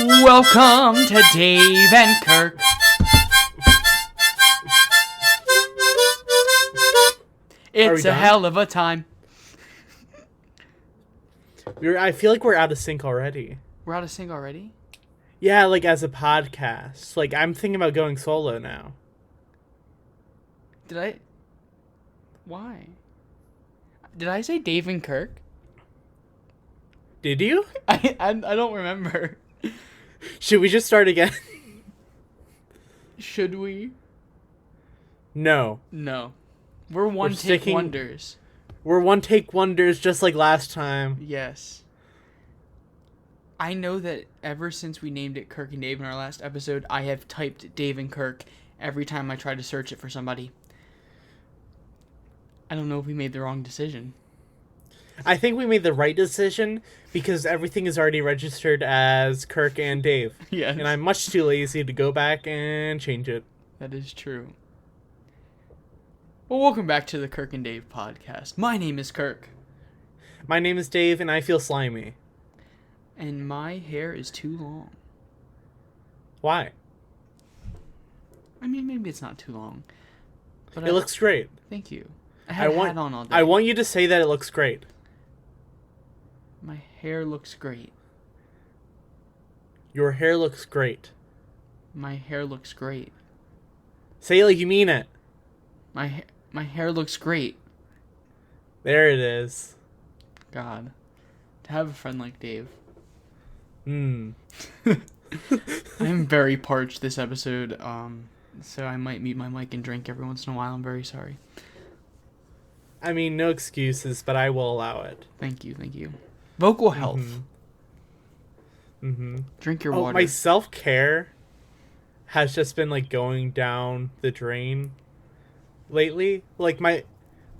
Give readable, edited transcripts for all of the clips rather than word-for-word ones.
Welcome to Dave and Kirk. It's a hell of a time. I feel like we're out of sync already. We're out of sync already? Yeah, like as a podcast. Like I'm thinking about going solo now. Why? Did I say Dave and Kirk? Did you? I don't remember. Should we just start again? Should we? No. We're one-take wonders. We're one-take wonders just like last time. Yes. I know that ever since we named it Kirk and Dave in our last episode, I have typed Dave and Kirk every time I try to search it for somebody. I don't know if we made the wrong decision. I think we made the right decision because everything is already registered as Kirk and Dave. Yes. And I'm much too lazy to go back and change it. That is true. Well, welcome back to the Kirk and Dave podcast. My name is Kirk. My name is Dave, and I feel slimy. And my hair is too long. Why? I mean, maybe it's not too long. But it looks great. Thank you. I had a hat on all day. I want you to say that it looks great. My hair looks great. Your hair looks great. My hair looks great. Say it like you mean it. My hair looks great. There it is. God. To have a friend like Dave. I'm very parched this episode, so I might mute my mic and drink every once in a while. I'm very sorry. I mean, no excuses, but I will allow it. Thank you. Vocal health. Drink your water. My self-care has just been, like, going down the drain lately. Like, my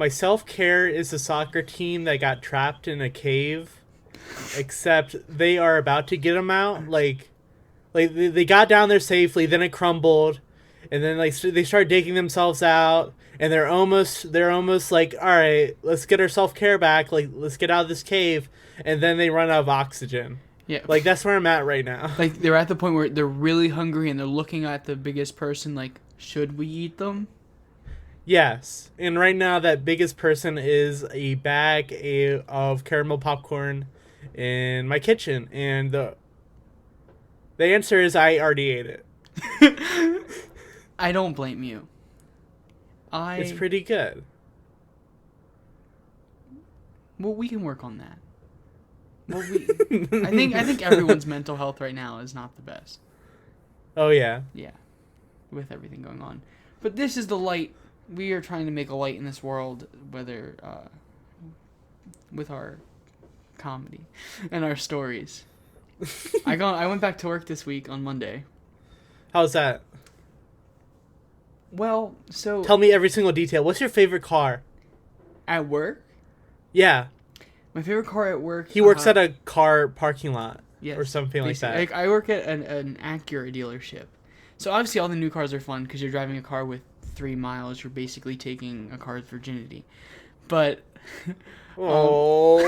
self-care is a soccer team that got trapped in a cave, except they are about to get them out. Like they got down there safely, then it crumbled, and then like they started digging themselves out, and they're almost like, all right, let's get our self-care back, like let's get out of this cave, and then they run out of oxygen. Yeah, like that's where I'm at right now. Like they're at the point where they're really hungry and they're looking at the biggest person like, should we eat them? Yes, and right now that biggest person is a bag of caramel popcorn in my kitchen, and the answer is I already ate it. I don't blame you. It's pretty good. Well, we can work on that. Well, I think everyone's mental health right now is not the best. Oh yeah. Yeah, with everything going on, but this is the light. We are trying to make a light in this world, whether with our comedy and our stories. I went back to work this week on Monday. How's that? Well, so tell me every single detail. What's your favorite car? At work? Yeah. My favorite car at work. He works at a car parking lot. Yes, or something like that. Like I work at an Acura dealership. So obviously all the new cars are fun because you're driving a car with 3 miles. You're basically taking a car's virginity. But oh.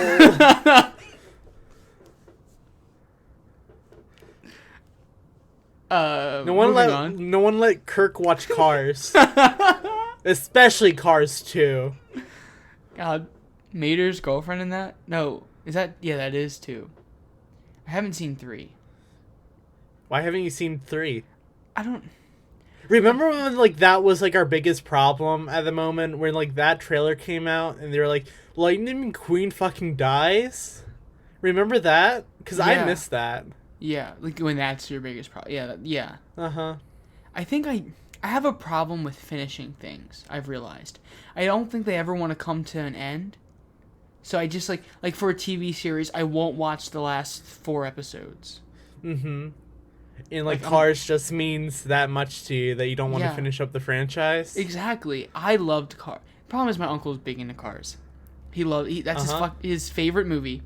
No one let Kirk watch Cars. Especially Cars 2. God, Mater's girlfriend in that? No, is that? Yeah, that is 2. I haven't seen 3. Why haven't you seen 3? I don't. Remember when like that was like our biggest problem at the moment, when like that trailer came out and they were like, Lightning McQueen fucking dies? Remember that? Because I missed that. Yeah, like when that's your biggest problem. Yeah. Uh-huh. I think I have a problem with finishing things, I've realized. I don't think they ever want to come to an end. So I just like for a TV series, I won't watch the last 4 episodes. Mm-hmm. And like Cars just means that much to you that you don't want to finish up the franchise? Exactly. I loved Cars. Problem is my uncle is big into Cars. That's his favorite movie.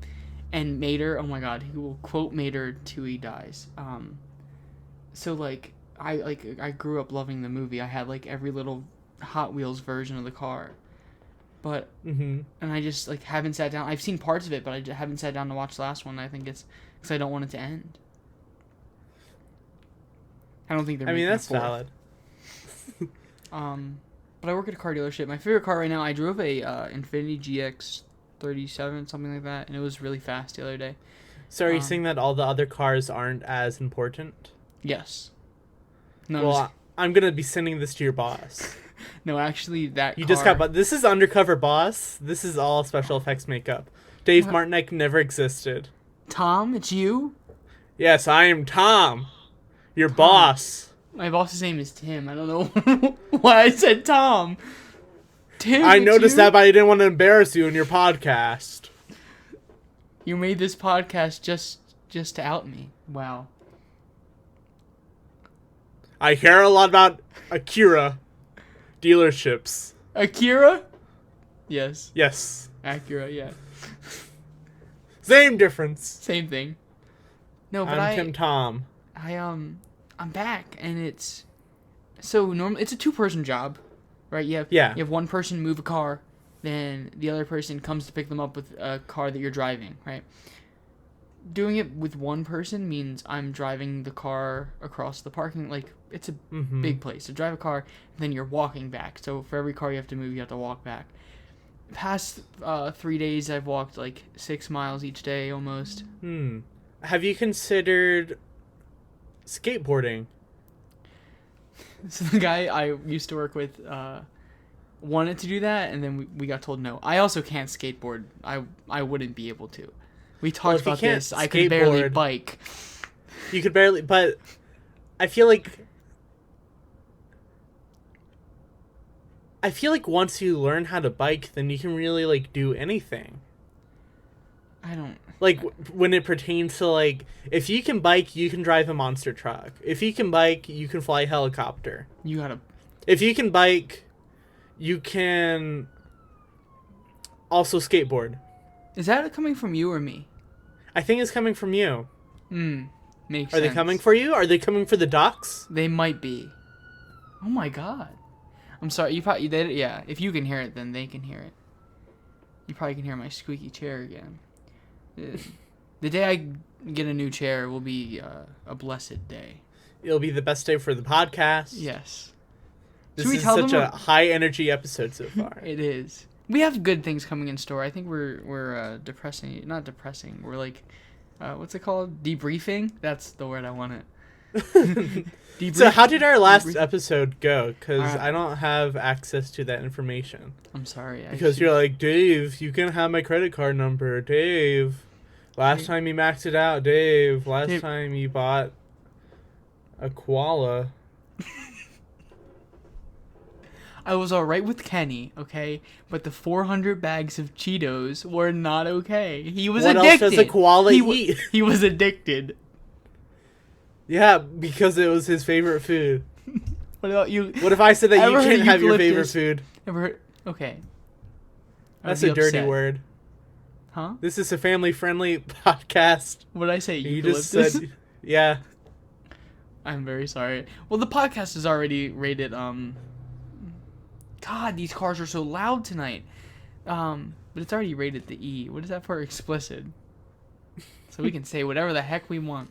And Mater, oh my god, he will quote Mater till he dies. So like I grew up loving the movie. I had like every little Hot Wheels version of the car. But and I just like haven't sat down. I've seen parts of it, but I haven't sat down to watch the last one. I think it's because I don't want it to end. I don't think they're. I mean, making that's a fourth. valid. But I work at a car dealership. My favorite car right now, I drove a Infiniti GX37, something like that, and it was really fast the other day. So are you saying that all the other cars aren't as important? Yes. No. Well, I'm gonna be sending this to your boss. No, actually, that You car... just got... But this is Undercover Boss. This is all special effects makeup. Dave Martinek never existed. Tom, it's you? Yes, I am Tom. Your boss. My boss's name is Tim. I don't know why I said Tom. Tim, I noticed you? that, but I didn't want to embarrass you in your podcast. You made this podcast just to out me. Wow. I care a lot about Akira dealerships. Akira? Yes. Yes. Acura, yeah. Same difference. Same thing. No, but I'm Tim Tom. I'm back, and it's so normal. It's a 2-person job, right? You have one person move a car, then the other person comes to pick them up with a car that you're driving, right? Doing it with one person means I'm driving the car across the parking. Like, it's a big place to drive a car, and then you're walking back. So for every car you have to move, you have to walk back. Past 3 days, I've walked like 6 miles each day almost. Have you considered skateboarding? So the guy I used to work with wanted to do that, and then we got told no. I also can't skateboard. I wouldn't be able to. We talked about this. I could barely bike. You could barely, but I feel like once you learn how to bike, then you can really like do anything. I don't like when it pertains to like if you can bike, you can drive a monster truck. If you can bike, you can fly a helicopter. You gotta. If you can bike, you can also skateboard. Is that coming from you or me? I think it's coming from you. Makes sense. Are they coming for you? Are they coming for the ducks? They might be. Oh my god. I'm sorry. You probably yeah. If you can hear it, then they can hear it. You probably can hear my squeaky chair again. The day I get a new chair will be a blessed day. It'll be the best day for the podcast. Yes. This is such a high energy episode so far. It is. We have good things coming in store. I think we're not depressing. We're like, what's it called? Debriefing? That's the word I wanted. So how did our last episode go? Because I don't have access to that information. I'm sorry. Because you're like, Dave, you can have my credit card number. Dave, last time you maxed it out. Dave, last time you bought a koala. I was alright with Kenny, okay? But the 400 bags of Cheetos were not okay. He was addicted. What else does a koala eat? He was addicted. Yeah, because it was his favorite food. What about you? What if I said that you can't have your favorite food? Ever heard? Okay. That's a dirty word. Huh? This is a family-friendly podcast. What did I say? You just said, yeah. I'm very sorry. Well, the podcast is already rated, God, these cars are so loud tonight. But it's already rated the E. What is that for? Explicit. So we can say whatever the heck we want.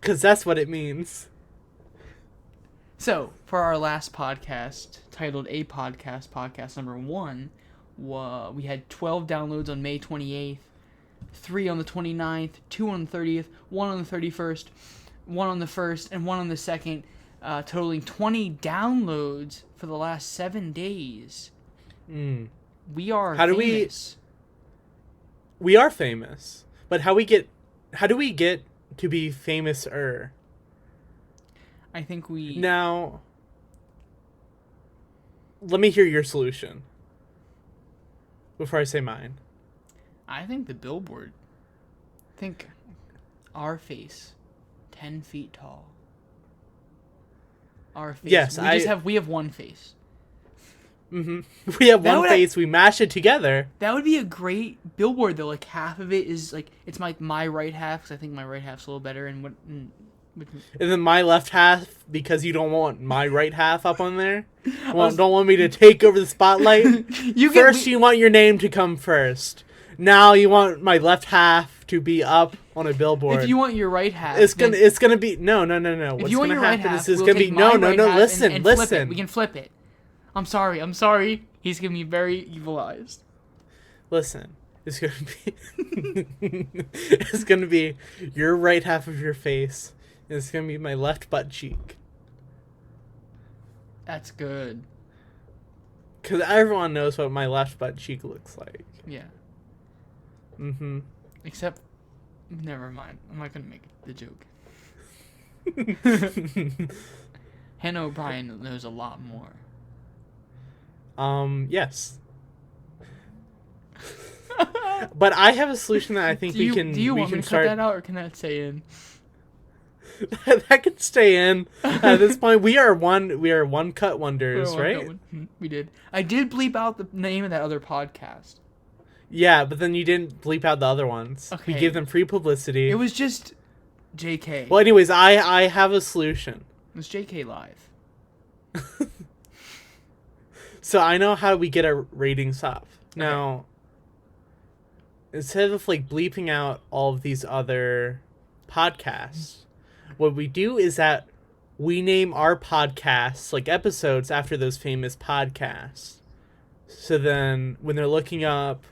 Because that's what it means. So, for our last podcast, titled A Podcast, podcast number 1, we had 12 downloads on May 28th, 3 on the 29th, 2 on the 30th, 1 on the 31st, 1 on the 1st, and 1 on the 2nd, totaling 20 downloads for the last 7 days. We are famous. We are famous. But how do we get to be famous-er? I think we... Now, let me hear your solution before I say mine. I think the billboard. Think our face, 10 feet tall. Our face. Yes, we have one face. We have one face. We mash it together. That would be a great billboard, though. Like half of it is like it's my right half because I think my right half's a little better, and then my left half because you don't want my right half up on there. Don't want me to take over the spotlight. You want your name to come first. Now you want my left half to be up on a billboard. If you want your right half, it's gonna be no. What's you want gonna your right happen half, is we'll gonna be take my right half listen, and listen. flip it. We can flip it. I'm sorry. He's gonna be very evilized. Listen, it's gonna be your right half of your face. And it's gonna be my left butt cheek. That's good. Cause everyone knows what my left butt cheek looks like. Yeah. Mm-hmm. Except, never mind. I'm not gonna make the joke. Hannah O'Brien knows a lot more. Yes. But I have a solution that I think we can. Do you want me to start... cut that out, or can that stay in? That can stay in. At this point, we are one cut wonders, right? We did. I did bleep out the name of that other podcast. Yeah, but then you didn't bleep out the other ones. Okay. We gave them free publicity. It was just JK. Well, anyways, I have a solution. It was JK Live. So I know how we get our ratings up. Now, instead of like bleeping out all of these other podcasts, what we do is that we name our podcasts, like episodes, after those famous podcasts. So then when they're looking up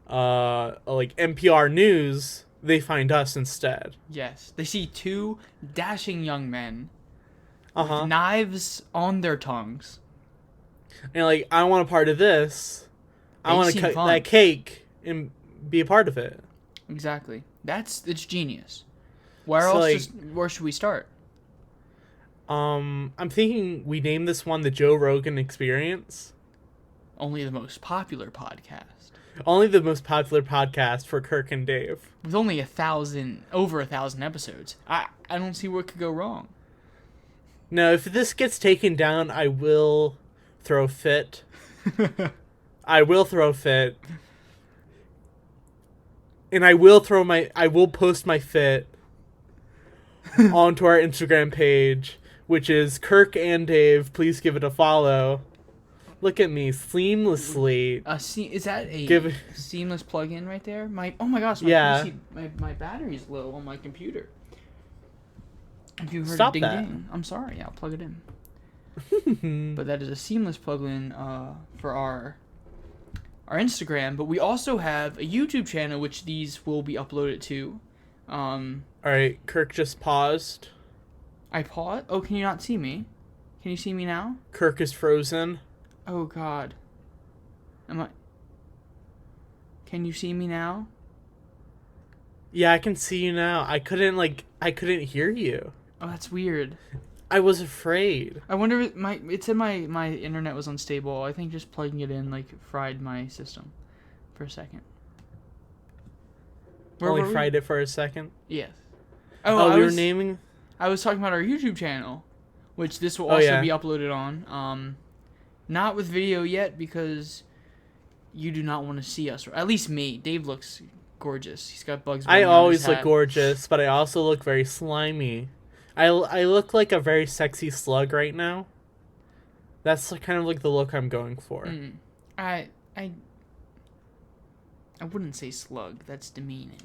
like NPR News, they find us instead. Yes. They see two dashing young men Uh-huh. with knives on their tongues. And like, I want a part of this. I want to cut that cake and be a part of it. Exactly. It's genius. Where should we start? I'm thinking we name this one the Joe Rogan Experience. Only the most popular podcast. Only the most popular podcast for Kirk and Dave. With only over 1,000 episodes. I don't see what could go wrong. No, if this gets taken down, I will throw a fit. I will throw a fit. And I will post my fit onto our Instagram page, which is Kirk and Dave. Please give it a follow. Look at me seamlessly. Is that a seamless plug-in right there? Oh my gosh! PC, my battery's low on my computer. If you heard a ding ding, I'm sorry. I'll plug it in. But that is a seamless plug-in for our Instagram. But we also have a YouTube channel, which these will be uploaded to. All right, Kirk just paused. I paused? Oh, can you not see me? Can you see me now? Kirk is frozen. Oh God. Can you see me now? Yeah, I can see you now. I couldn't hear you. Oh, that's weird. I was afraid. I wonder if it said my internet was unstable. I think just plugging it in fried my system for a second. Only fried it for a second? Yes. Oh, we were naming? I was talking about our YouTube channel, which this will also be uploaded on. Not with video yet because you do not want to see us. Or at least me. Dave looks gorgeous. He's got bugs. I always look gorgeous, but I also look very slimy. I look like a very sexy slug right now. That's kind of like the look I'm going for. I wouldn't say slug. That's demeaning.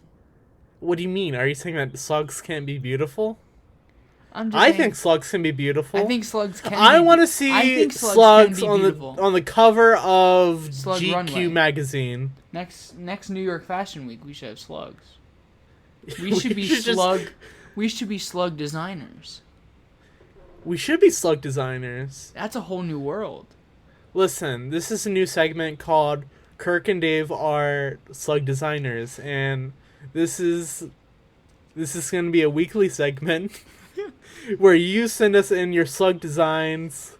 What do you mean? Are you saying that slugs can't be beautiful? I think slugs can be beautiful. I think slugs can. I want to see slugs on the cover of Slug GQ runway. magazine. Next New York Fashion Week, we should have slugs. We should be slug. We should be slug designers. We should be slug designers. That's a whole new world. Listen, this is a new segment called Kirk and Dave are slug designers, and this is going to be a weekly segment where you send us in your slug designs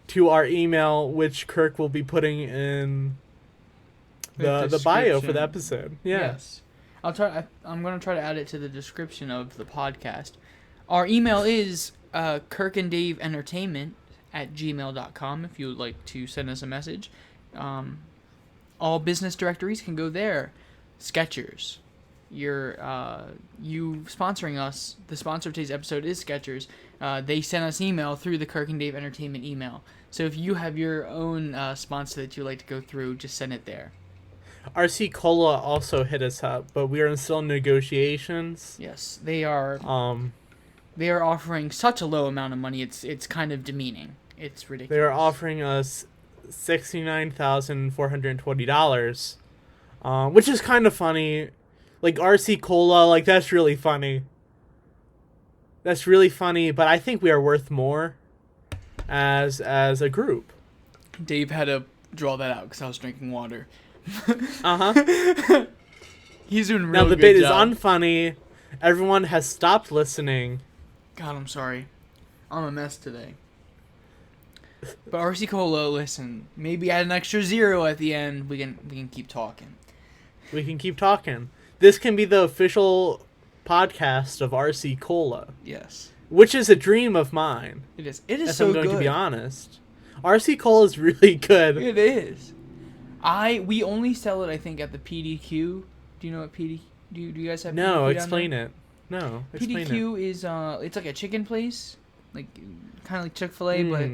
to our email, which Kirk will be putting in the bio for the episode. Yeah. Yes. I'm going to try to add it to the description of the podcast. Our email is kirkanddaveentertainment@gmail.com if you would like to send us a message. All business directories can go there. Skechers. You sponsoring us. The sponsor of today's episode is Skechers. They sent us email through the Kirk and Dave Entertainment email. So if you have your own sponsor that you'd like to go through, just send it there. RC Cola also hit us up, but we are still in negotiations. Yes, they are. They are offering such a low amount of money. It's kind of demeaning. It's ridiculous. They are offering us $69,420, which is kind of funny. Like RC Cola, like that's really funny. That's really funny, but I think we are worth more as a group. Dave had to draw that out because I was drinking water. He's doing real now the good bit job. is unfunny. Everyone has stopped listening. God, I'm sorry. I'm a mess today. But RC Cola, listen, maybe add an extra 0 at the end. We can keep talking. We can keep talking. This can be the official podcast of RC Cola. Yes. Which is a dream of mine. It is. It is if so I'm going good. to be honest. RC Cola is really good. It is. We only sell it, I think, at the PDQ. Do you know what PDQ? Do you guys have? No, PDQ explain it. No, explain PDQ is it's like a chicken place, like kind of like Chick-fil-A, but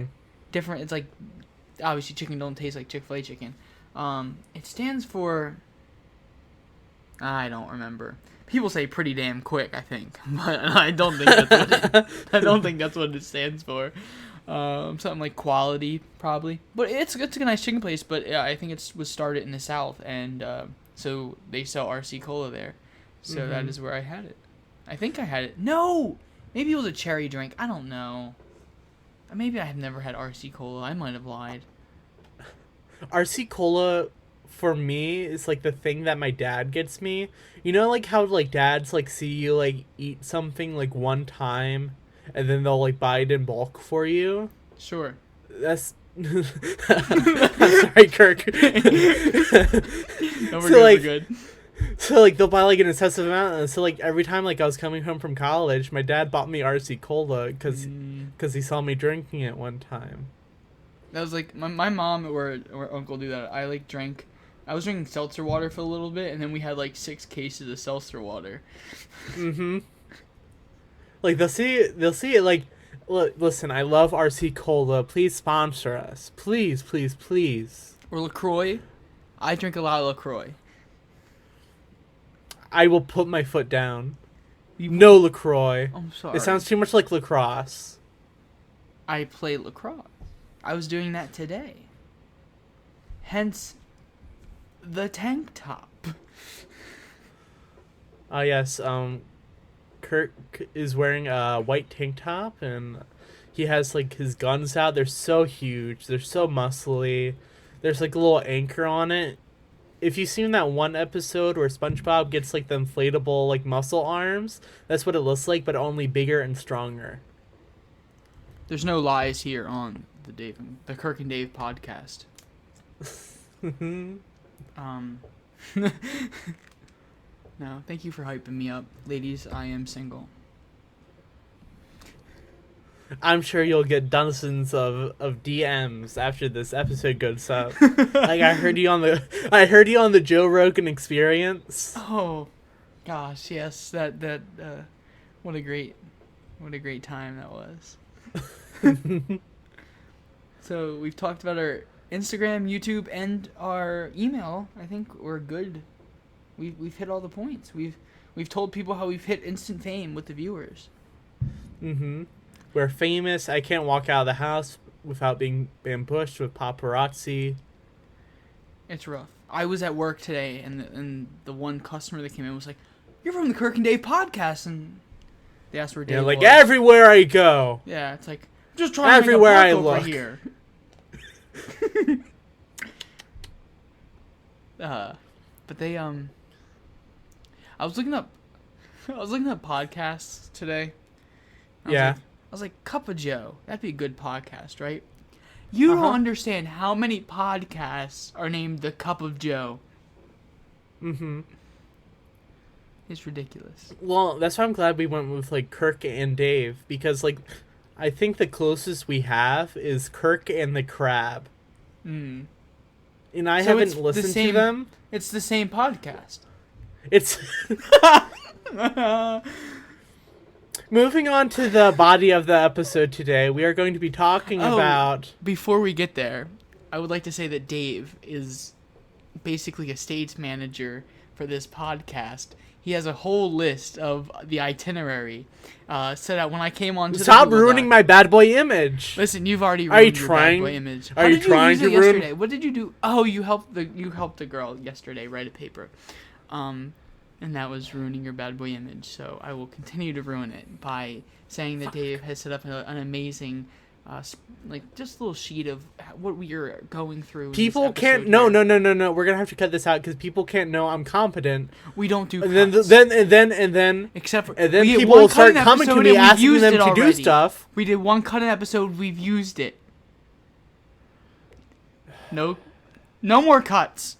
different. It's like obviously chicken don't taste like Chick-fil-A chicken. It stands for I don't remember. People say pretty damn quick, I think, but I don't think that's what it stands for. Something like quality, probably. But it's a nice chicken place. But yeah, I think it was started in the South, and so they sell RC Cola there. So that is where I had it. I think I had it. No, maybe it was a cherry drink. I don't know. Maybe I have never had RC Cola. I might have lied. RC Cola, for me, is like the thing that my dad gets me. You know, like how like dads like see you like eat something like one time, and then they'll like buy it in bulk for you. Sure. That's. I'm sorry, Kirk. No, we're good. So like they'll buy like an excessive amount, and so like every time like I was coming home from college, my dad bought me RC Cola because he saw me drinking it one time. That was like my mom or uncle do that. I was drinking seltzer water for a little bit, and then we had like 6 cases of seltzer water. Like they'll see it like, listen, I love RC Cola. Please sponsor us, please. Or LaCroix. I drink a lot of LaCroix. I will put my foot down. No LaCroix. I'm sorry. It sounds too much like lacrosse. I play lacrosse. I was doing that today. Hence, the tank top. Yes. Kirk is wearing a white tank top, and he has like his guns out. They're so huge. They're so muscly. There's like a little anchor on it. If you've seen that one episode where SpongeBob gets like the inflatable like muscle arms, that's what it looks like, but only bigger and stronger. There's no lies here on the Kirk and Dave podcast. No, thank you for hyping me up, ladies. I am single. I'm sure you'll get dozens of DMs after this episode goes up. Like I heard you on the Joe Rogan Experience. Oh, gosh, yes, that what a great time that was. So we've talked about our Instagram, YouTube, and our email. I think we're good. We've hit all the points. We've told people how we've hit instant fame with the viewers. We're famous. I can't walk out of the house without being ambushed with paparazzi. It's rough. I was at work today, and the one customer that came in was like, "You're from the Kirk and Dave podcast," and they asked where Dave like was. everywhere I go. Yeah, it's like I'm just trying everywhere to I make a buck look. over here. But they I was looking up podcasts today. I was like, Cup of Joe. That'd be a good podcast, right? You don't understand how many podcasts are named the Cup of Joe. It's ridiculous. Well, that's why I'm glad we went with like Kirk and Dave, because like I think the closest we have is Kirk and the Crab. And I haven't listened to them. It's the same podcast. It's moving on to the body of the episode today. We are going to be talking about. Before we get there, I would like to say that Dave is basically a stage manager for this podcast. He has a whole list of the itinerary set out when I came on to Stop the ruining my bad boy image. Listen, you've already ruined your bad boy image. Are you trying to ruin? Yesterday? What did you do? Oh, you helped the girl yesterday write a paper, and that was ruining your bad boy image. So I will continue to ruin it by saying that Dave has set up an amazing, just a little sheet of what we are going through. People can't. No. We're gonna have to cut this out because people can't know I'm competent. We don't do. And cuts. then Except for people will start coming to me asking them to do stuff. We did one cut episode. We've used it. No more cuts.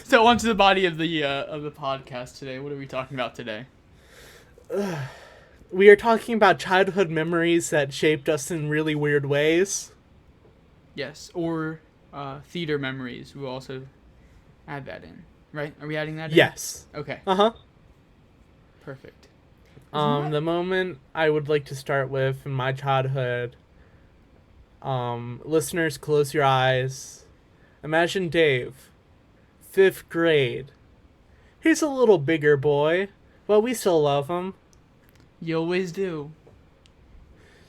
So on to the body of the podcast today. What are we talking about today? We are talking about childhood memories that shaped us in really weird ways. Yes, or theater memories. We'll also add that in, right? Are we adding that in? Yes. Okay. Perfect. The moment I would like to start with in my childhood, listeners, close your eyes. Imagine Dave, 5th grade. He's a little bigger boy, but we still love him. You always do.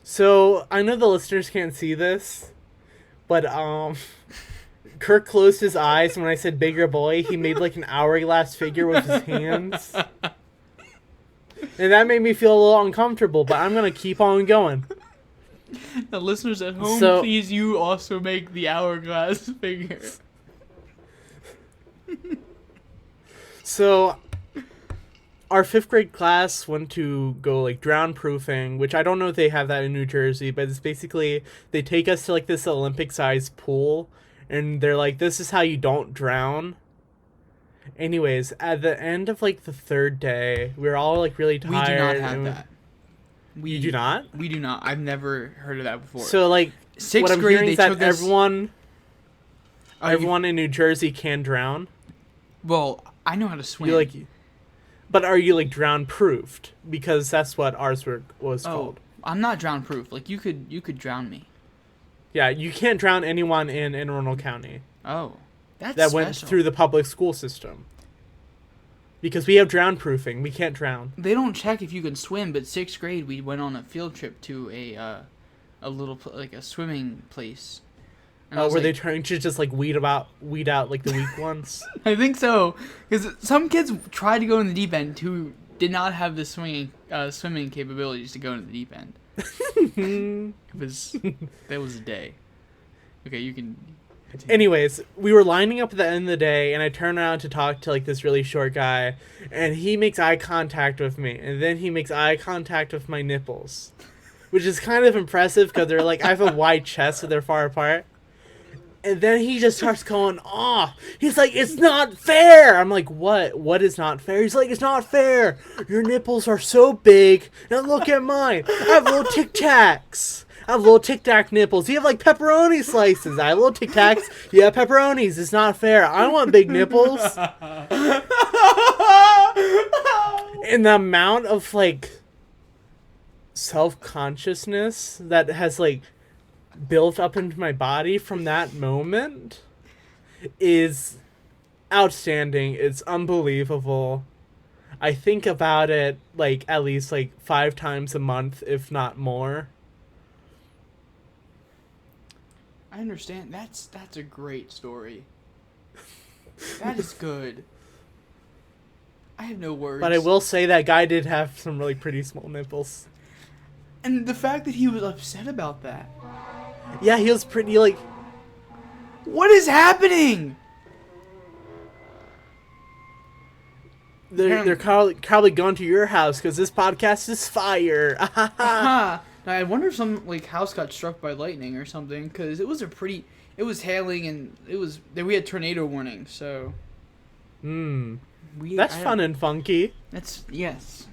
So, I know the listeners can't see this, but, Kirk closed his eyes, and when I said bigger boy, he made, like, an hourglass figure with his hands. And that made me feel a little uncomfortable, but I'm gonna keep on going. The listeners at home, please, you also make the hourglass figure. So, our 5th grade class went to go, like, drown proofing, which I don't know if they have that in New Jersey, but it's basically, they take us to, like, this Olympic-sized pool, and they're like, this is how you don't drown. Anyways, at the end of, like, the 3rd day, we were all, like, really tired. We do not have that. You do not? We do not. I've never heard of that before. So, like, 6th what I'm grade, hearing is that everyone in New Jersey can drown. Well, I know how to swim. But are you, like, drown-proofed? Because that's what ours was called. I'm not drown-proof. Like, you could drown me. Yeah, you can't drown anyone in Anne Arundel County. Oh, that special. Went through the public school system. Because we have drown-proofing. We can't drown. They don't check if you can swim, but 6th grade, we went on a field trip to a little, a swimming place. And were they trying to just, like, weed out, like, the weak ones? I think so. Because some kids tried to go in the deep end who did not have the swimming capabilities to go into the deep end. That was a day. Okay, you can continue. Anyways, we were lining up at the end of the day, and I turn around to talk to, like, this really short guy, and he makes eye contact with me, and then he makes eye contact with my nipples, which is kind of impressive because they're, like, I have a wide chest, so they're far apart. And then he just starts going off. He's like, it's not fair. I'm like, what? What is not fair? He's like, it's not fair. Your nipples are so big. Now look at mine. I have little Tic Tacs. I have little Tic Tac nipples. You have, like, pepperoni slices. I have little Tic Tacs. You have pepperonis. It's not fair. I want big nipples. And the amount of, like, self-consciousness that has, like, built up into my body from that moment is outstanding. It's unbelievable. I think about it, like, at least, like, 5 times a month, if not more. I understand. That's a great story. That is good. I have no words. But I will say that guy did have some really pretty small nipples. And the fact that he was upset about that. Yeah, he was pretty, like... What is happening? They're probably going to your house because this podcast is fire. I wonder if some, like, house got struck by lightning or something, because it was hailing, and we had tornado warning, so... That's fun and funky. Yes.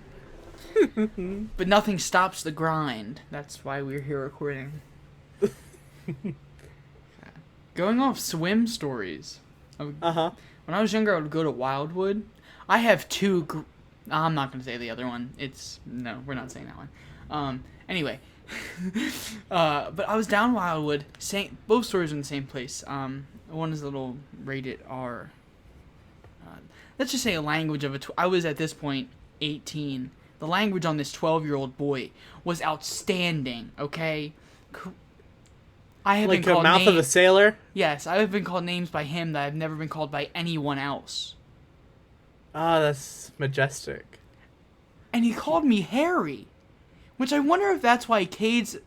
But nothing stops the grind. That's why we're here recording. Going off swim stories. When I was younger, I would go to Wildwood. I have 2... I'm not going to say the other one. No, we're not saying that one. Anyway, But I was down Wildwood. Both stories in the same place. One is a little rated R. Let's just say a language of I was at this point 18. The language on this 12-year-old boy was outstanding. Okay. I have like been called the mouth of a sailor. Yes, I have been called names by him that I've never been called by anyone else. Ah, that's majestic. And he called me Harry, which I wonder if that's why Cade's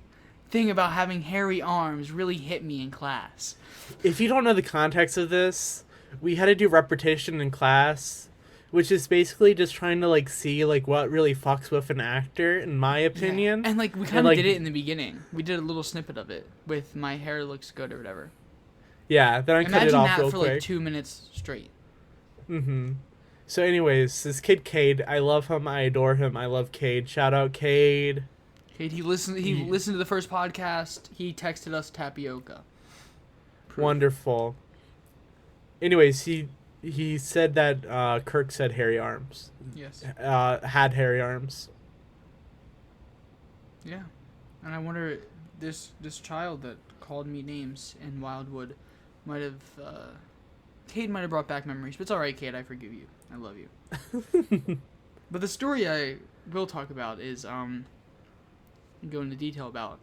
thing about having hairy arms really hit me in class. If you don't know the context of this, we had to do repetition in class, which is basically just trying to like see like what really fucks with an actor, in my opinion. Yeah. And like we kind of did it in the beginning. We did a little snippet of it with "my hair looks good" or whatever. Yeah, then I cut it off real quick. Imagine that for like 2 minutes straight. Mm-hmm. So anyways, this kid Cade, I love him, I adore him, I love Cade. Shout out Cade. Cade, he listened to the first podcast. He texted us tapioca. Proof. Wonderful. Anyways, he said that Kirk had hairy arms. Yes. Had hairy arms. Yeah. And I wonder, this child that called me names in Wildwood might have... Cade might have brought back memories, but it's alright, Cade, I forgive you. I love you. But the story I will talk about is, go into detail about,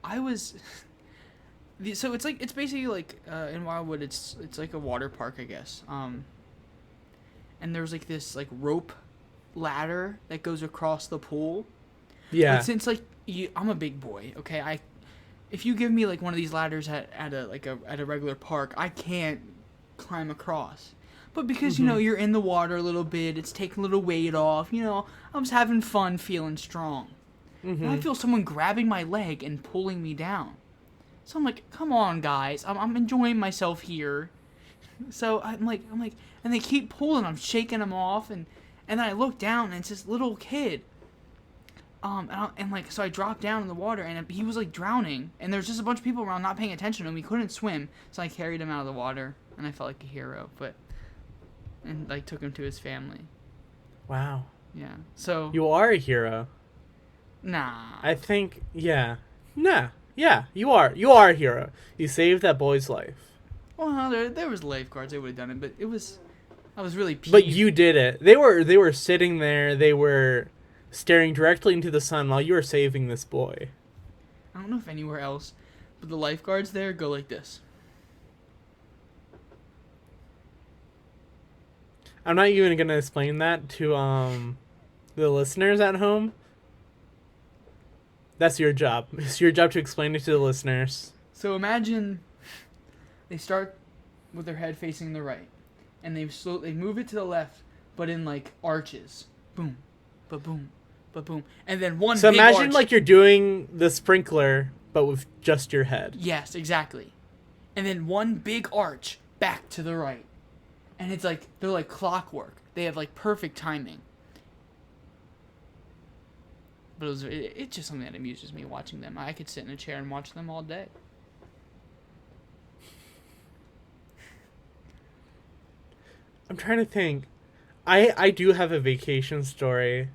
I was... So it's basically like, in Wildwood, it's like a water park, I guess. And there's like this like rope ladder that goes across the pool. Yeah. But since like I'm a big boy, okay, if you give me like one of these ladders at a regular park, I can't climb across. But because you're in the water a little bit, it's taking a little weight off. I'm just having fun, feeling strong. And I feel someone grabbing my leg and pulling me down. So I'm like, come on, guys, I'm enjoying myself here. So I'm like, and they keep pulling. I'm shaking them off, and then I look down, and it's this little kid. So I dropped down in the water, and he was like drowning, and there's just a bunch of people around not paying attention to him. He couldn't swim, so I carried him out of the water, and I felt like a hero. And like took him to his family. Wow. Yeah. So you are a hero. Nah. I think Nah. Yeah, you are. You are a hero. You saved that boy's life. Well, there was lifeguards. They would have done it, but I was really peeved. But you did it. They were sitting there. They were staring directly into the sun while you were saving this boy. I don't know if anywhere else, but the lifeguards there go like this. I'm not even gonna explain that to the listeners at home. That's your job. It's your job to explain it to the listeners. So imagine they start with their head facing the right, and they move it to the left, but in like arches. Boom, ba-boom, ba-boom. And then one So big imagine arch. like you're doing the sprinkler, but with just your head. Yes, exactly. And then one big arch back to the right. And it's like, they're like clockwork. They have like perfect timing. But it's just something that amuses me watching them. I could sit in a chair and watch them all day. I'm trying to think. I do have a vacation story.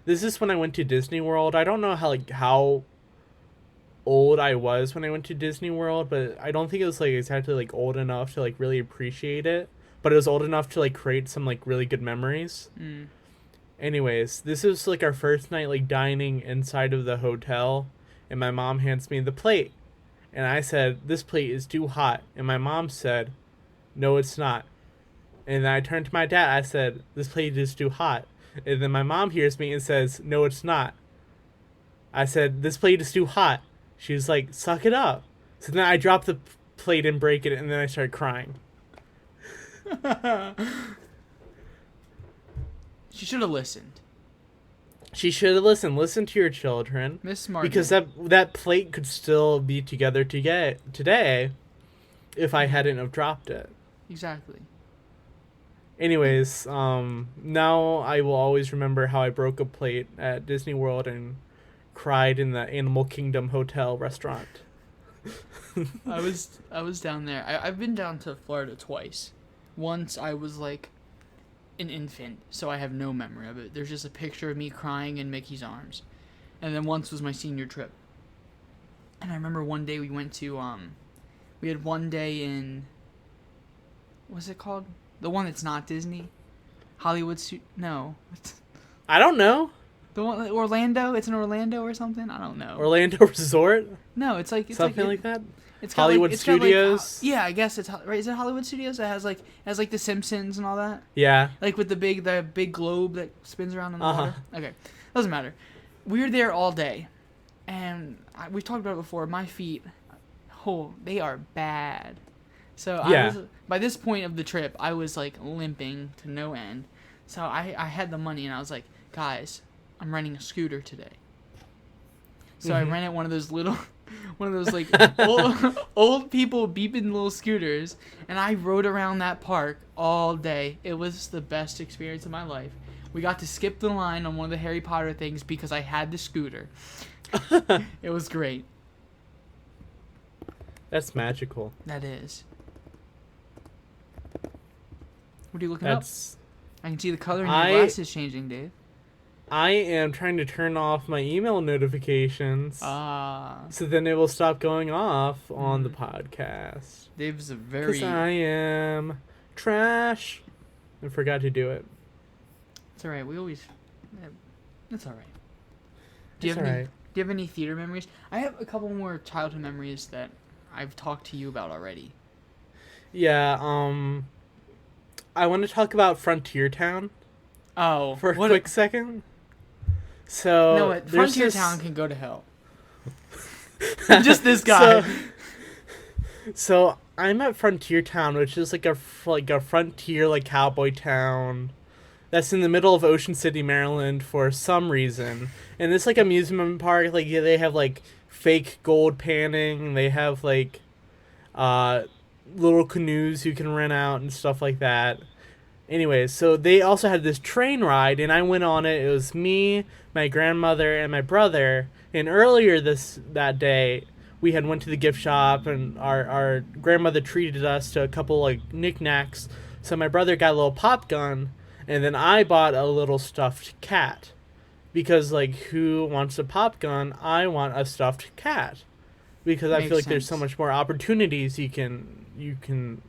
This is when I went to Disney World. I don't know how old I was when I went to Disney World, but I don't think it was like exactly like old enough to like really appreciate it. But it was old enough to like create some like really good memories. Mm. Anyways, this is like our first night like dining inside of the hotel, and my mom hands me the plate. And I said, "This plate is too hot." And my mom said, "No, it's not." And then I turned to my dad, I said, "This plate is too hot." And then my mom hears me and says, "No, it's not." I said, "This plate is too hot." She was like, "Suck it up." So then I dropped the plate and break it, and then I started crying. She should have listened. She should have listened. Listen to your children. Miss Smart. Because that plate could still be together today if I hadn't have dropped it. Exactly. Anyways, now I will always remember how I broke a plate at Disney World and cried in the Animal Kingdom Hotel restaurant. I was down there. I've been down to Florida twice. Once I was like an infant, so I have no memory of it. There's just a picture of me crying in Mickey's arms. And then once was my senior trip. And I remember one day we went to we had one day in, what's it called? The one that's not Disney? Hollywood no. I don't know. The one Orlando? It's in Orlando or something? I don't know. Orlando Resort? No, it's like something like that. It's Hollywood Studios. Yeah, I guess it's right. Is it Hollywood Studios? It has like the Simpsons and all that. Yeah. Like with the big globe that spins around in the water. Okay, doesn't matter. We were there all day, and we've talked about it before. My feet, they are bad. So yeah. By this point of the trip, I was like limping to no end. So I had the money, and I was like, guys, I'm renting a scooter today. So I rented one of those like old people beeping little scooters, and I rode around that park all day. It was the best experience of my life. We got to skip the line on one of the Harry Potter things because I had the scooter. It was great. That's magical. That is. What are you looking up? I can see the color in your glasses changing, Dave. I am trying to turn off my email notifications. So then it will stop going off on the podcast. Dave's a very... Because I am trash. I forgot to do it. It's alright. We always... It's alright. Do you have any theater memories? I have a couple more childhood memories that I've talked to you about already. Yeah, I want to talk about Frontier Town. Oh. For a quick second. So... No, Frontier Town can go to hell. Just this guy. So I'm at Frontier Town, which is like a frontier like cowboy town that's in the middle of Ocean City, Maryland for some reason. And it's like amusement park. Like they have like fake gold panning. They have like little canoes you can rent out and stuff like that. Anyways, so they also had this train ride, and I went on it. It was me, my grandmother, and my brother. And earlier that day, we had went to the gift shop, and our grandmother treated us to a couple like knickknacks. So my brother got a little pop gun, and then I bought a little stuffed cat. Because like, who wants a pop gun? I want a stuffed cat. Because I feel like there's so much more opportunities you can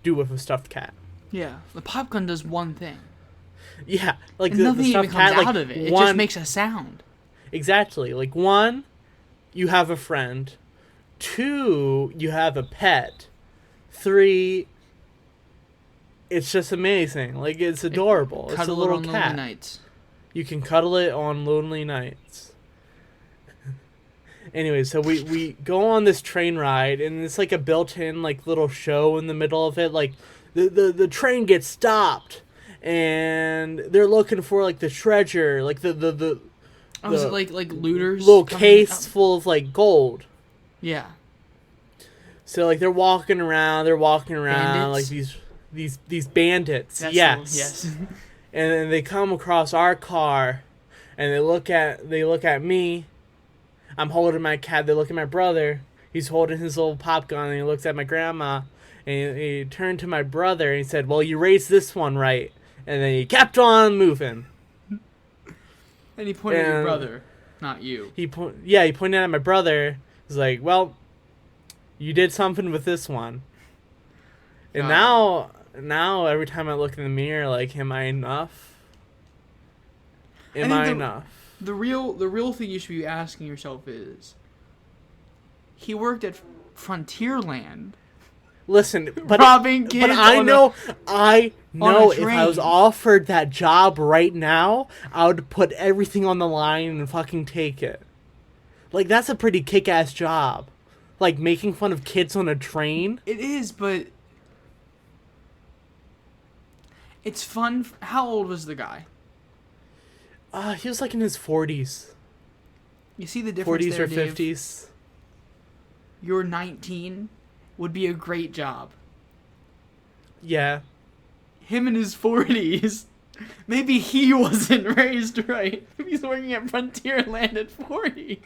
do with a stuffed cat. Yeah, the pop gun does one thing. Yeah, like and nothing the even cat, comes like, out of it. It just makes a sound. Exactly. Like 1, you have a friend. 2, you have a pet. 3, it's just amazing. Like it's adorable. It's a little cat. Lonely nights. You can cuddle it on lonely nights. Anyway, so we go on this train ride, and it's like a built-in like little show in the middle of it. Like the train gets stopped, and they're looking for like the treasure, like the is it like looters? Little case full of like gold. Yeah. So like they're walking around bandits? like these bandits. Yes. And then they come across our car, and they look at me. I'm holding my cat. They look at my brother. He's holding his little pop gun, and he looks at my grandma. And he turned to my brother, and he said, "Well, you raised this one right." And then he kept on moving. And he pointed at your brother, not you. He pointed at my brother. He's like, "Well, you did something with this one." And now every time I look in the mirror, like, am I enough? Am I enough? The real thing you should be asking yourself is, he worked at Frontierland. Listen, but robbing kids. But I know if I was offered that job right now, I would put everything on the line and fucking take it. Like, that's a pretty kick-ass job. Like, making fun of kids on a train. It is, but it's fun. How old was the guy? He was like in his 40s. You see the difference 40s there, or Dave? 50s. You're 19 would be a great job. Yeah. Him in his 40s. Maybe he wasn't raised right. He's working at Frontierland at 40.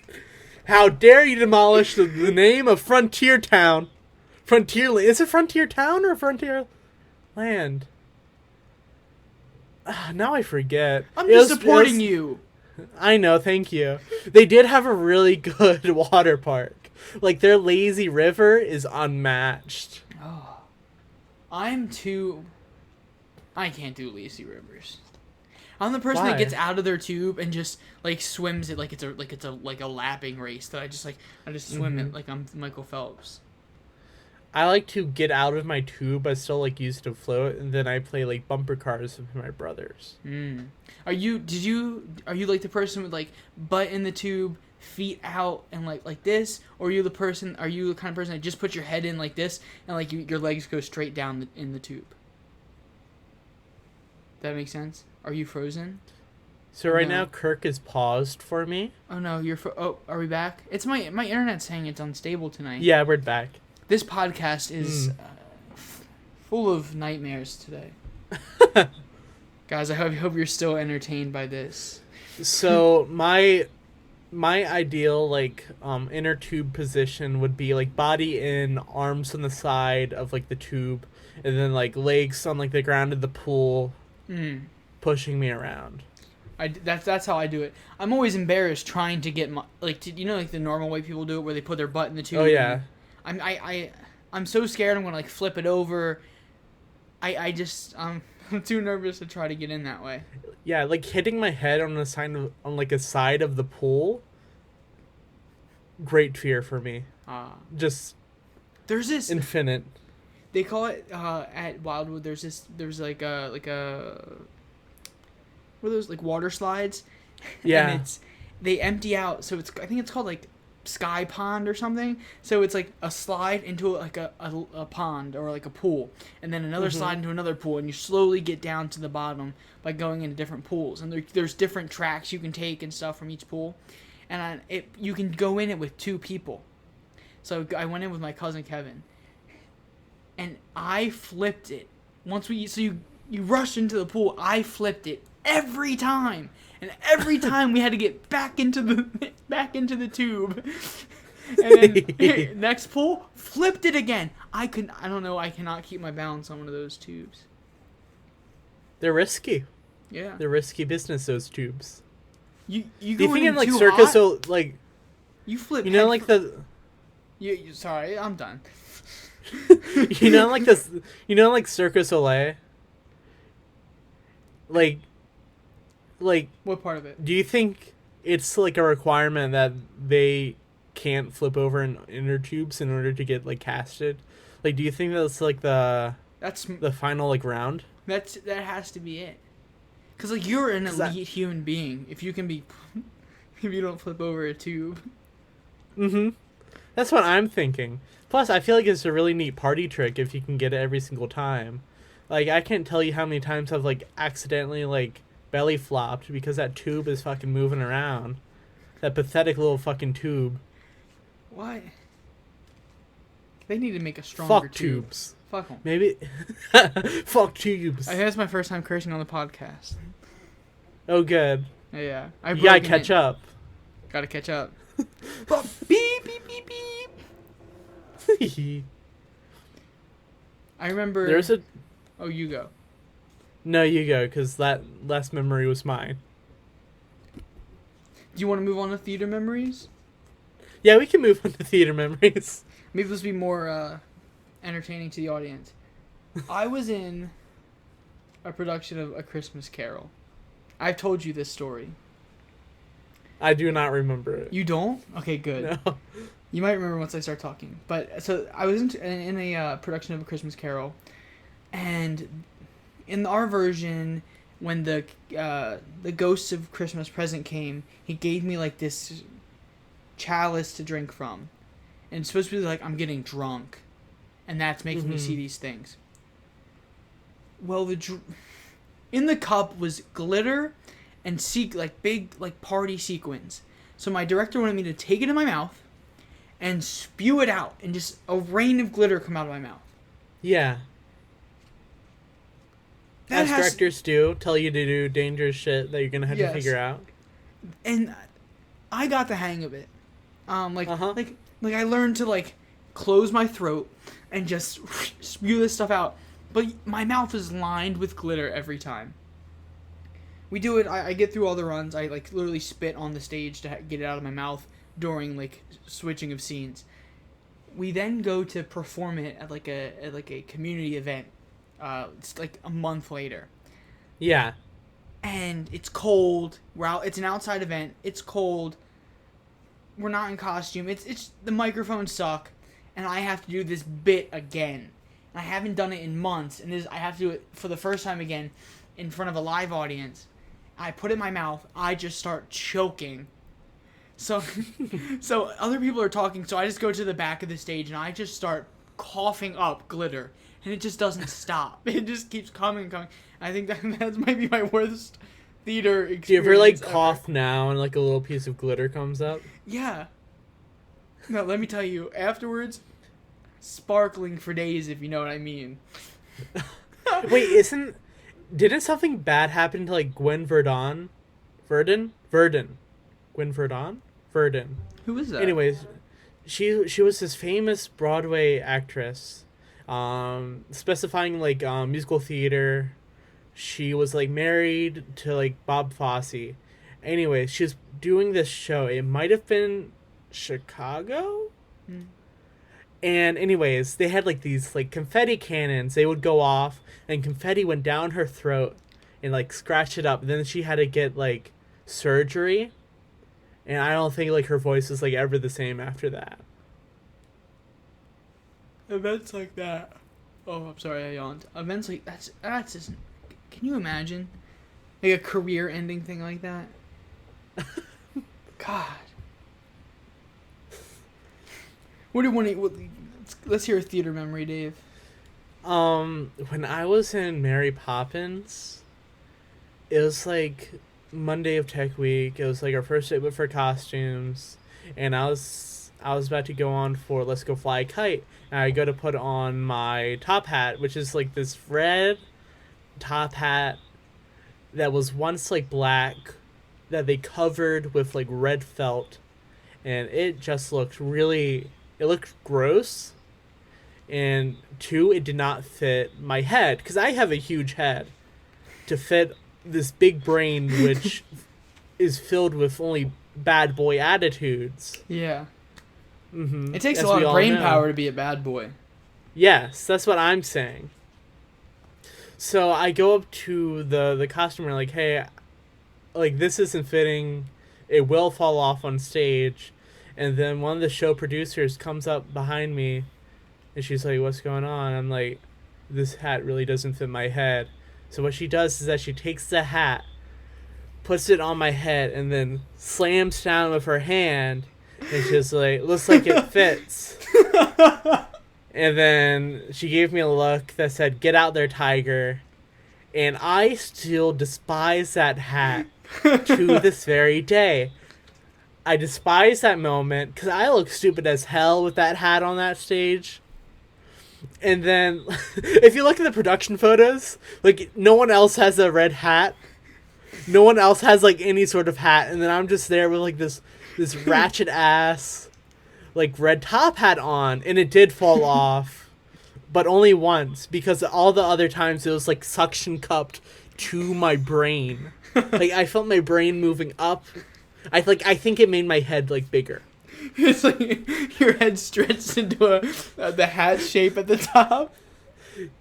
How dare you demolish the name of Frontier Town? Frontierland. Is it Frontier Town or Frontier Land? Now I forget. I'm just supporting you. I know, thank you. They did have a really good water park. Like, their lazy river is unmatched. Oh, I can't do lazy rivers. I'm the person that gets out of their tube and just like swims it like it's a lapping race. That I just swim it like I'm Michael Phelps. I like to get out of my tube, but still like use it to float, and then I play like bumper cars with my brothers. Are you like the person with like butt in the tube, feet out, and like this, or are you the kind of person that just puts your head in like this and like your legs go straight down in the tube? That makes sense. Are you frozen? So right now Kirk is paused for me. Oh no, are we back? It's my internet's saying it's unstable tonight. Yeah, we're back. This podcast is full of nightmares today. Guys, I hope you're still entertained by this. So my ideal like inner tube position would be like body in, arms on the side of like the tube, and then like legs on like the ground of the pool, pushing me around. That's how I do it. I'm always embarrassed trying to get my like the normal way people do it where they put their butt in the tube. Oh yeah. I'm so scared I'm gonna like flip it over. I'm too nervous to try to get in that way. Yeah, like hitting my head on a side of the pool. Great fear for me. Just there's this infinite. They call it at Wildwood. There's like a what are those like water slides? Yeah. And they empty out, so I think it's called like Sky Pond or something. So it's like a slide into like a pond or like a pool, and then another slide into another pool, and you slowly get down to the bottom by going into different pools. And there's different tracks you can take and stuff from each pool, and you can go in it with 2 people. So I went in with my cousin Kevin, and I flipped it. You rushed into the pool, I flipped it every time. And every time we had to get back into the tube. And then next pool, flipped it again. I cannot keep my balance on one of those tubes. They're risky. Yeah. They're risky business, those tubes. You do go you think in like too Circus hot, so like you flip like the sorry, I'm done. like Circus Soleil? Like What part of it? Do you think it's like a requirement that they can't flip over in inner tubes in order to get like casted? Like, do you think that's like the final like round? That has to be it. Cause like you're an elite human being if you don't flip over a tube. That's what I'm thinking. Plus, I feel like it's a really neat party trick if you can get it every single time. Like, I can't tell you how many times I've like accidentally like belly flopped because that tube is fucking moving around. That pathetic little fucking tube. Why? They need to make a stronger tube. Tubes. Fuck them. Maybe. Fuck tubes. I think that's my first time cursing on the podcast. Oh, good. Yeah. You gotta catch up. Gotta catch up. Beep, beep, beep, beep. I remember... There's a... Oh, you go. No, you go, because that last memory was mine. Do you want to move on to theater memories? Yeah, we can move on to theater memories. Maybe this will be more entertaining to the audience. I was in a production of A Christmas Carol. I've told you this story. I do not remember it. You don't? Okay, good. No. You might remember once I start talking. But so I was in a production of A Christmas Carol, and in our version, when the Ghosts of Christmas Present came, he gave me like this chalice to drink from, and it's supposed to be like I'm getting drunk, and that's making me see these things. Well, in the cup was glitter and like big like party sequins. So my director wanted me to take it in my mouth and spew it out, and just a rain of glitter come out of my mouth. Yeah. As directors do, tell you to do dangerous shit that you're gonna have to figure out. And I got the hang of it. Like I learned to like close my throat and just spew this stuff out. But my mouth is lined with glitter every time. We do it. I get through all the runs. I like literally spit on the stage to get it out of my mouth during like switching of scenes. we then go to perform it at like a community event. It's like a month later. Yeah. And it's cold. We're out. It's an outside event. It's cold. We're not in costume. It's the microphones suck, and I have to do this bit again. And I haven't done it in months, and I have to do it for the first time again in front of a live audience. I put it in my mouth. I just start choking. So other people are talking, so I just go to the back of the stage, and I just start coughing up glitter. And it just doesn't stop. It just keeps coming and coming. I think that might be my worst theater experience. Do you ever, like, cough now and, like, a little piece of glitter comes up? Yeah. No, let me tell you, afterwards, sparkling for days, if you know what I mean. Wait, didn't something bad happen to, like, Gwen Verdon? Verdon? Gwen Verdon? Verdon. Who is that? Anyways, she was this famous Broadway actress, specifying, like, musical theater. She was, like, married to, like, Bob Fosse. Anyways, she was doing this show. It might have been Chicago? And anyways, they had, like, these, like, confetti cannons. They would go off, and confetti went down her throat and, like, scratched it up. And then she had to get, like, surgery. And I don't think, like, her voice was, like, ever the same after that. Events like that. Oh, I'm sorry, I yawned. Events like that's just. Can you imagine, like a career-ending thing like that? God. Let's hear a theater memory, Dave. When I was in Mary Poppins, it was like Monday of Tech Week. It was like our first day for costumes, and I was about to go on for Let's Go Fly a Kite, and I go to put on my top hat, which is like this red top hat that was once like black, that they covered with like red felt, and it just looked it looked gross, and two, it did not fit my head, because I have a huge head to fit this big brain which is filled with only bad boy attitudes. Yeah. Mm-hmm. It takes a lot of brain power to be a bad boy. Yes, that's what I'm saying. So I go up to the costumer, like, hey, like, this isn't fitting. It will fall off on stage. And then one of the show producers comes up behind me, and she's like, what's going on? I'm like, this hat really doesn't fit my head. So what she does is that she takes the hat, puts it on my head, and then slams down with her hand, and she's like, looks like it fits. And then she gave me a look that said, get out there, tiger. And I still despise that hat to this very day. I despise that moment because I look stupid as hell with that hat on that stage. And then, if you look at the production photos, like, no one else has a red hat. No one else has, like, any sort of hat. And then I'm just there with, like, this ratchet ass, like, red top hat on, and it did fall off, but only once, because all the other times it was like suction cupped to my brain. Like, I felt my brain moving up. I think it made my head like bigger. It's like your head stretched into the hat shape at the top.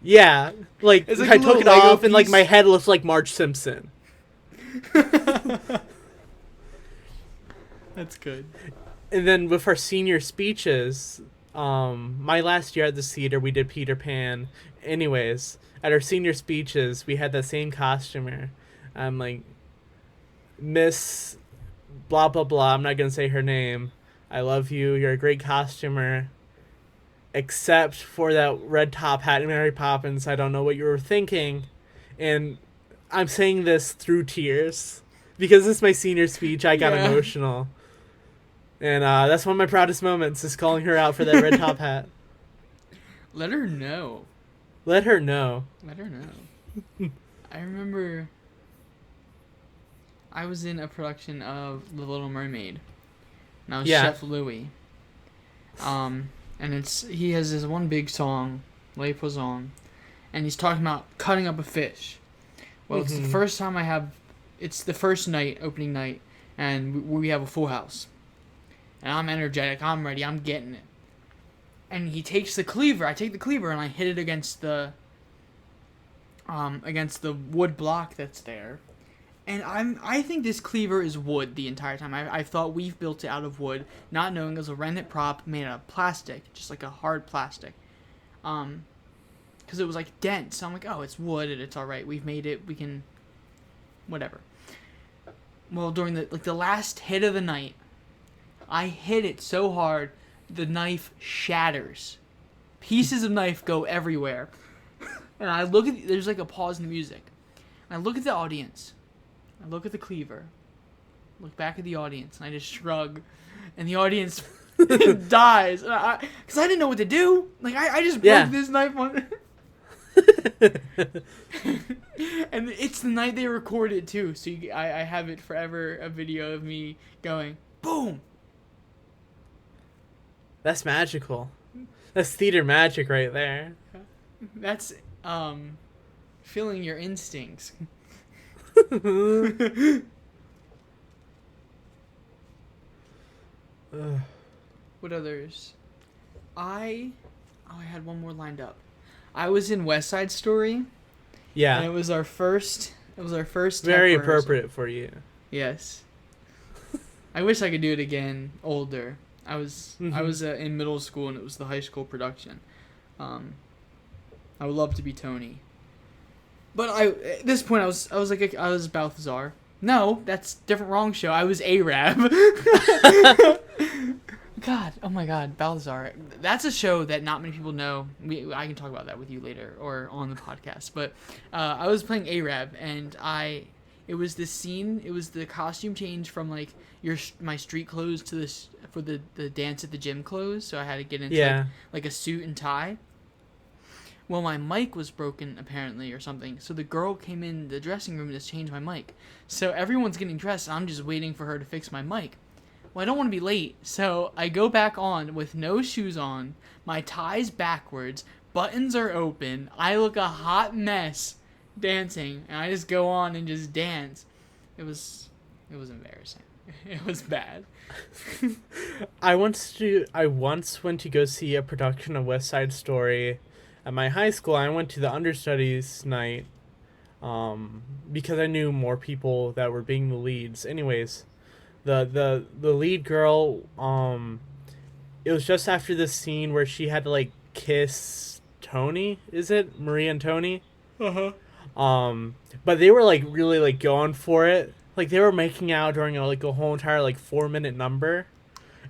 Yeah, like, it's like I took it Lego off piece. and like my head looks like Marge Simpson. That's good. And then with our senior speeches, my last year at the theater, we did Peter Pan. Anyways, at our senior speeches, we had that same costumer. I'm like, Miss blah, blah, blah. I'm not going to say her name. I love you. You're a great costumer. Except for that red top hat in Mary Poppins. I don't know what you were thinking. And I'm saying this through tears. Because it's my senior speech, I got emotional. And that's one of my proudest moments, is calling her out for that red top hat. Let her know. Let her know. Let her know. I remember I was in a production of The Little Mermaid. And I was Chef Louis. And he has this one big song, Les Poissons, and he's talking about cutting up a fish. Well, it's the first time it's the first night, opening night, and we have a full house. And I'm energetic, I'm ready, I'm getting it. and he takes the cleaver. I take the cleaver and I hit it against the wood block that's there. And I think this cleaver is wood the entire time. I thought we've built it out of wood, not knowing it was a remnant prop made out of plastic, just like a hard plastic. Because it was like dense. So I'm like, oh, it's wood and it's all right. We've made it. We can, whatever. Well, during the last hit of the night, I hit it so hard, the knife shatters. Pieces of knife go everywhere. And I look at, there's like a pause in the music. And I look at the audience. I look at the cleaver. Look back at the audience, and I just shrug. And the audience dies. Because I didn't know what to do. Like, I just broke this knife on... And it's the night they recorded, too. So I have it forever, a video of me going, boom! That's magical. That's theater magic right there. That's, feeling your instincts. What others? I had one more lined up. I was in West Side Story. Yeah. And it was our first. Very appropriate for you. Yes. I wish I could do it again. Older. I was in middle school and it was the high school production. I would love to be Tony. But at this point I was Balthazar. No, that's different. Wrong show. I was Arab. God, oh my God, Balthazar. That's a show that not many people know. I can talk about that with you later or on the podcast. But I was playing Arab, and it was this scene. It was the costume change from like my street clothes to for the dance at the gym clothes. So I had to get into like a suit and tie. Well, my mic was broken, apparently, or something. So the girl came in the dressing room to change my mic. So everyone's getting dressed, and I'm just waiting for her to fix my mic. Well, I don't want to be late, so I go back on with no shoes on, my tie's backwards, buttons are open, I look a hot mess dancing, and I just go on and just dance. It was embarrassing. It was bad. I once went to go see a production of West Side Story at my high school. I went to the understudies night because I knew more people that were being the leads. Anyways, the lead girl, it was just after this scene where she had to like kiss Tony. Is it Marie and Tony? But they were like really like going for it. Like they were making out during a whole entire like 4-minute number,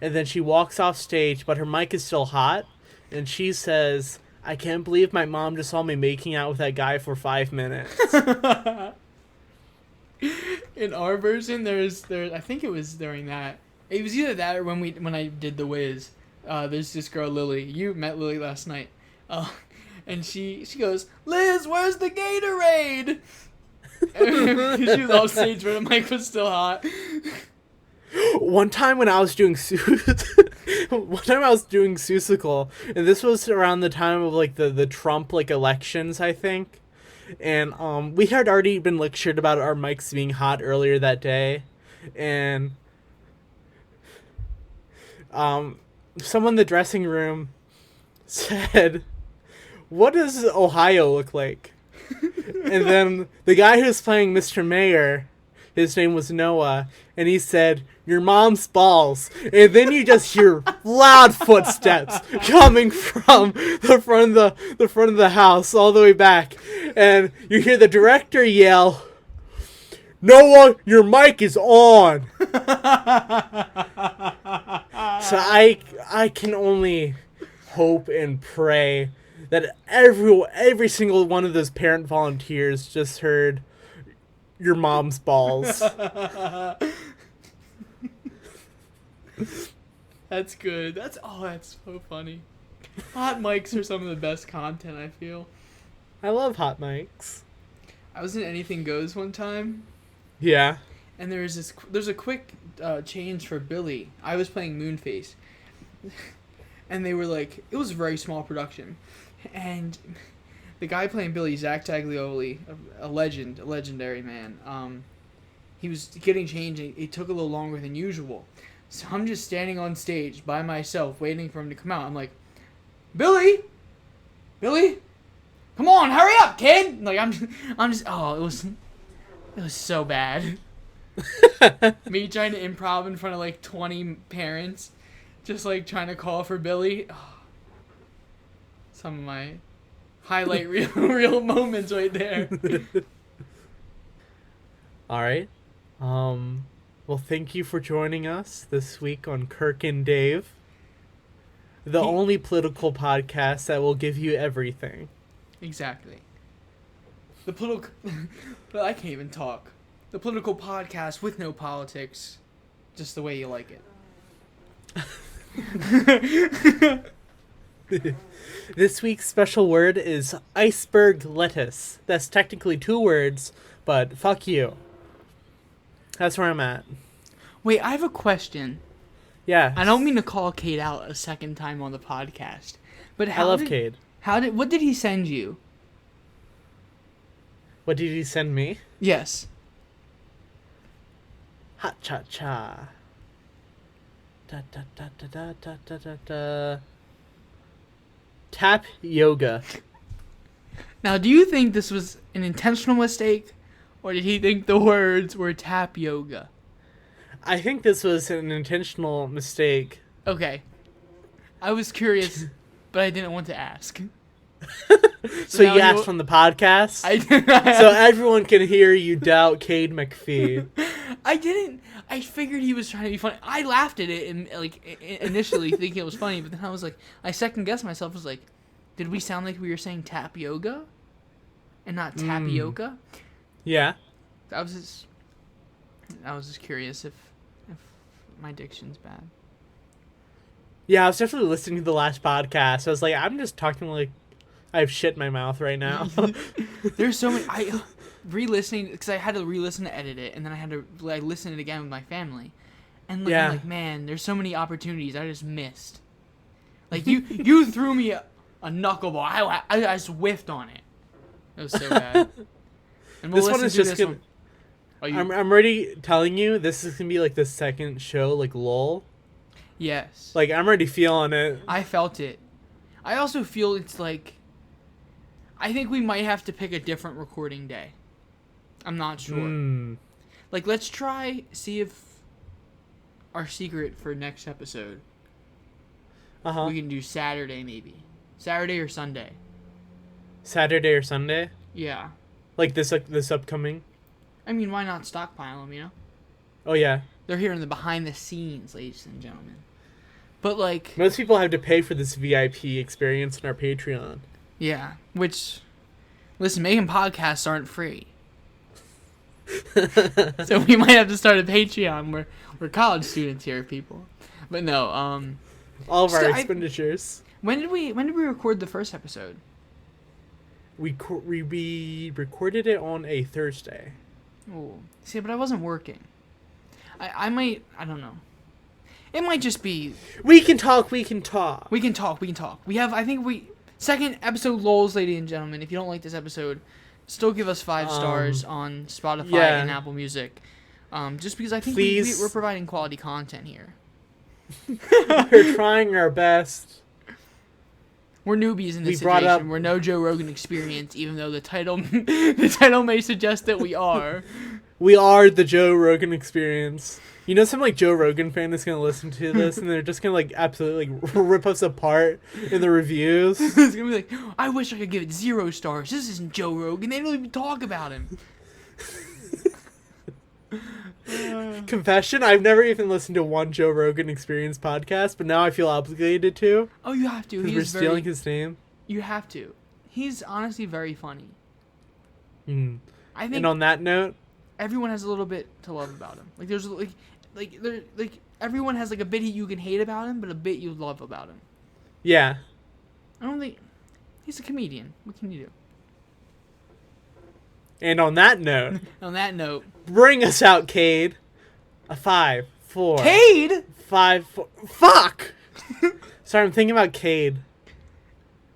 and then she walks off stage, but her mic is still hot, and she says, "I can't believe my mom just saw me making out with that guy for 5 minutes." In our version, there's I think it was during that. It was either that or when I did The Wiz. There's this girl Lily. You met Lily last night. And she goes, "Liz, where's the Gatorade?" She was off stage, but the mic was still hot. One time when I was doing Seussical, and this was around the time of like the Trump like elections, I think. And we had already been lectured about our mics being hot earlier that day, and someone in the dressing room said, "What does Ohio look like?" And then the guy who's playing Mr. Mayor, his name was Noah, and he said, "Your mom's balls." And then you just hear loud footsteps coming from the front of the house all the way back, and you hear the director yell, "Noah, your mic is on." So I can only hope and pray that every single one of those parent volunteers just heard, "Your mom's balls." That's good. That's so funny. Hot mics are some of the best content, I feel. I love hot mics. I was in Anything Goes one time. Yeah. And there's a quick change for Billy. I was playing Moonface. And they were like, it was a very small production. And the guy playing Billy, Zach Taglioli, a legendary man, he was getting changed. It took a little longer than usual. So I'm just standing on stage by myself waiting for him to come out. I'm like, Billy, come on, hurry up, kid. Like I'm just. Oh, it was so bad. Me trying to improv in front of like 20 parents, just like trying to call for Billy. Oh, some of my highlight real moments right there. All right. Well, thank you for joining us this week on Kirk and Dave, the only political podcast that will give you everything. Exactly. The political... I can't even talk. The political podcast with no politics, just the way you like it. This week's special word is iceberg lettuce. That's technically 2 words, but fuck you. That's where I'm at. Wait, I have a question. Yeah. I don't mean to call Cade out a second time on the podcast, but I love Cade. What did he send you? What did he send me? Yes. Hot cha cha. Da da da da da da da da da. Tap yoga. Now, do you think this was an intentional mistake, or did he think the words were tap yoga? I think this was an intentional mistake. Okay. I was curious, but I didn't want to ask. So you asked from the podcast? I did. So everyone can hear you doubt Cade McPhee. I didn't. I figured he was trying to be funny. I laughed at it and initially thinking it was funny, but then I was like, I second guessed myself. I was like, did we sound like we were saying tap yoga and not tapioca? Yeah. I was just curious if my diction's bad. Yeah, I was definitely listening to the last podcast. I was like, I'm just talking like I have shit in my mouth right now. There's so many. I re-listening because I had to re-listen to edit it, and then I had to listen to it again with my family. And I'm like, man, there's so many opportunities I just missed. Like you threw me a knuckleball. I just whiffed on it. It was so bad. And this one is just gonna. I'm already telling you this is gonna be like the second show, like lull. Yes. Like I'm already feeling it. I felt it. I also feel it's like. I think we might have to pick a different recording day. I'm not sure. Like, let's see if our secret for next episode. We can do Saturday maybe. Saturday or Sunday. Saturday or Sunday? Yeah. Like this upcoming? I mean, why not stockpile them, you know? Oh, yeah. They're here in the behind the scenes, ladies and gentlemen. But, like... most people have to pay for this VIP experience on our Patreon. Yeah, which... listen, making podcasts aren't free. So we might have to start a Patreon. We're college students here, people. But no, all of our expenditures. When did we record the first episode? We recorded it on a Thursday. Oh, see, but I wasn't working. I don't know. It might just be... We can talk. We have, second episode lulls, ladies and gentlemen. If you don't like this episode, still give us 5 stars on Spotify and Apple Music. Just because I think we're providing quality content here. We're trying our best. We're newbies in this situation. We're no Joe Rogan Experience, even though the title may suggest that we are. We are the Joe Rogan Experience. You know, some Joe Rogan fan is gonna listen to this and they're just gonna absolutely rip us apart in the reviews. It's gonna be like, I wish I could give it 0 stars. This isn't Joe Rogan. They don't even talk about him. Confession: I've never even listened to one Joe Rogan Experience podcast, but now I feel obligated to. Oh, you have to. We're stealing his name. You have to. He's honestly very funny. I think. And on that note, everyone has a little bit to love about him. There's everyone has a bit you can hate about him, but a bit you love about him. Yeah. I don't think he's a comedian. What can you do? And on that note, bring us out, Cade. A 5, 4. Cade? 5, 4. Fuck. Sorry, I'm thinking about Cade.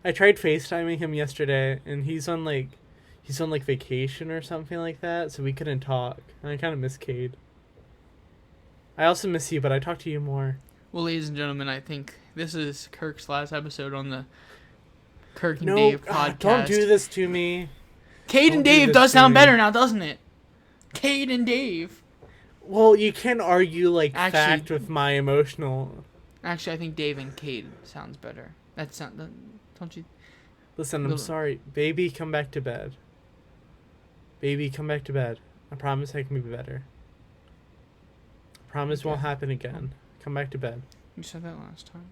I tried FaceTiming him yesterday, and he's on vacation or something like that, so we couldn't talk. And I kind of miss Cade. I also miss you, but I talk to you more. Well, ladies and gentlemen, I think This is Kirk's last episode on the Kirk and No, Dave podcast. don't do this to me. Cade Don't and do Dave this does to sound me. better now, doesn't it? Cade and Dave. Well, you can't argue Actually- fact with my emotional. Actually, I think Dave and Cade sounds better. Don't you? Listen, I'm sorry. Baby, come back to bed. Baby, come back to bed. I promise I can be better. I promise won't happen again. Come back to bed. You said that last time.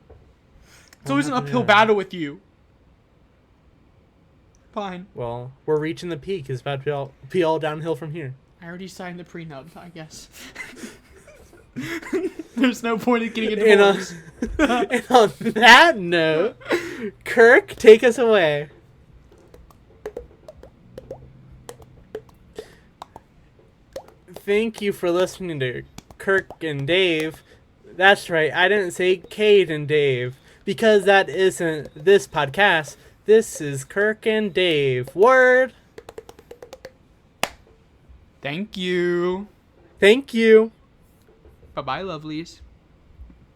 It's Won't always an happen uphill again. battle with you. Fine. Well, we're reaching the peak. It's about to be all downhill from here. I already signed the prenup, I guess. There's no point in getting a And divorce. and on that note, Kirk, take us away. Thank you for listening to Kirk and Dave. That's right, I didn't say Cade and Dave, because that isn't this podcast. This is Kirk and Dave. Word! Thank you. Thank you. Bye-bye, lovelies.